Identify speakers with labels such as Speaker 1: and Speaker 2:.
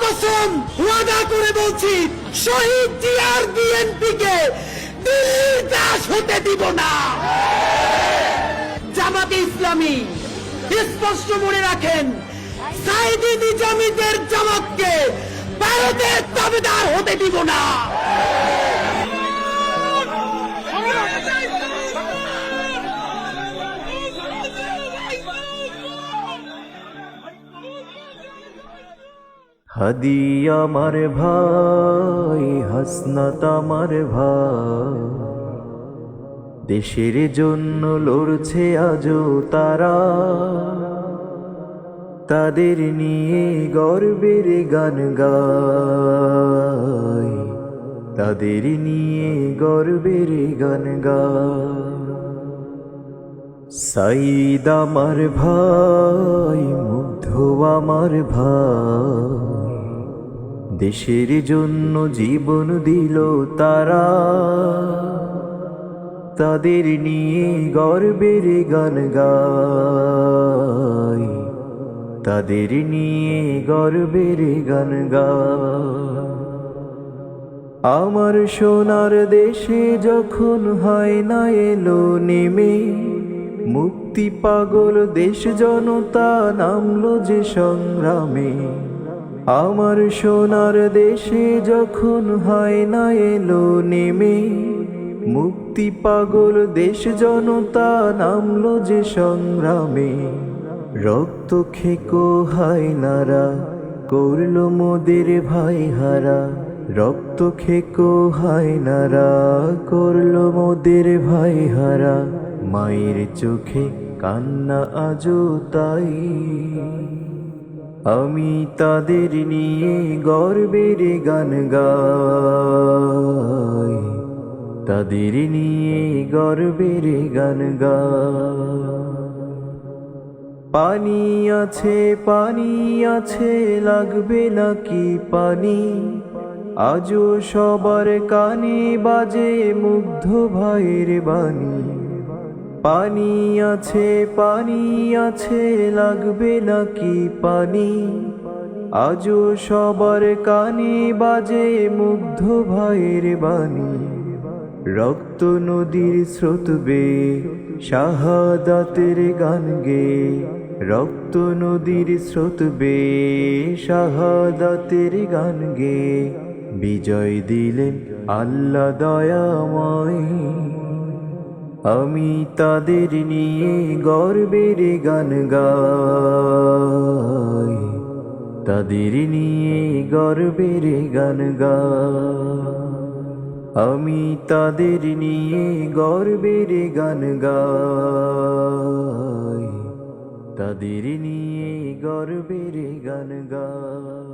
Speaker 1: কসম ওয়াদা করে বলছি, শহীদ জিয়ার বিএনপিকে দিল্লির দাস হতে দিব না। জামাতে ইসলামী স্পষ্ট মনে রাখেন, সাইদি নিজামীদের জামাতকে ভারতের দাবিদার হতে দিব না।
Speaker 2: হাদি আমার ভাই, হাসনাত আমার ভাই, দেশের জন্য লড়ছে আজও তারা। তাদের নিয়ে গর্বের গান গাই, তাদের নিয়ে গর্বের গান গাই। সাইদ আমার ভাই, মুগ্ধ আমার ভাই, দেশের জন্য জীবন দিল তারা। তাদের নিয়ে গর্বের গান গাই, তাদের নিয়ে গর্বের গান গাই। আমার সোনার দেশে যখন হয় না এলো নেমে, মুক্তি পাগল দেশ জনতা নামলো যে সংগ্রামে। আমার সোনার দেশে যখন হয় না এলো নেমে, মুক্তি পাগল দেশ জনতা নামলো যে সংগ্রামে। রক্ত খেকো হায়নারা করলো মোদের ভাই হারা, রক্ত খেকো হায়নারা করলো মোদের ভাই হারা। মায়ের চোখে কান্না আজও তাই, আমি তাদের নিয়ে গর্বের গান গাই, তাদের নিয়ে গর্বের গান গাই। পানি আছে পানি আছে লাগবে নাকি পানি, আজও সবার কানে বাজে মুগ্ধ ভাইয়ের বাণী। পানি আছে পানি আছে লাগবে নাকি পানি, আজও সবার কানে বাজে মুগ্ধ ভাইয়ের বাণী। রক্ত নদীর স্রোত বে শাহাদাতের গান গে, রক্ত নদীর স্রোত বে শাহাদাতের গান গে। বিজয় দিলেন আল্লাহ দয়াময়, আমি তাদের নিয়ে গর্বের গান গাই, তাদের নিয়ে গর্বের গান গাই। আমি তাদের নিয়ে গর্বের গান গাই, তাদের নিয়ে গর্বের গান গাই।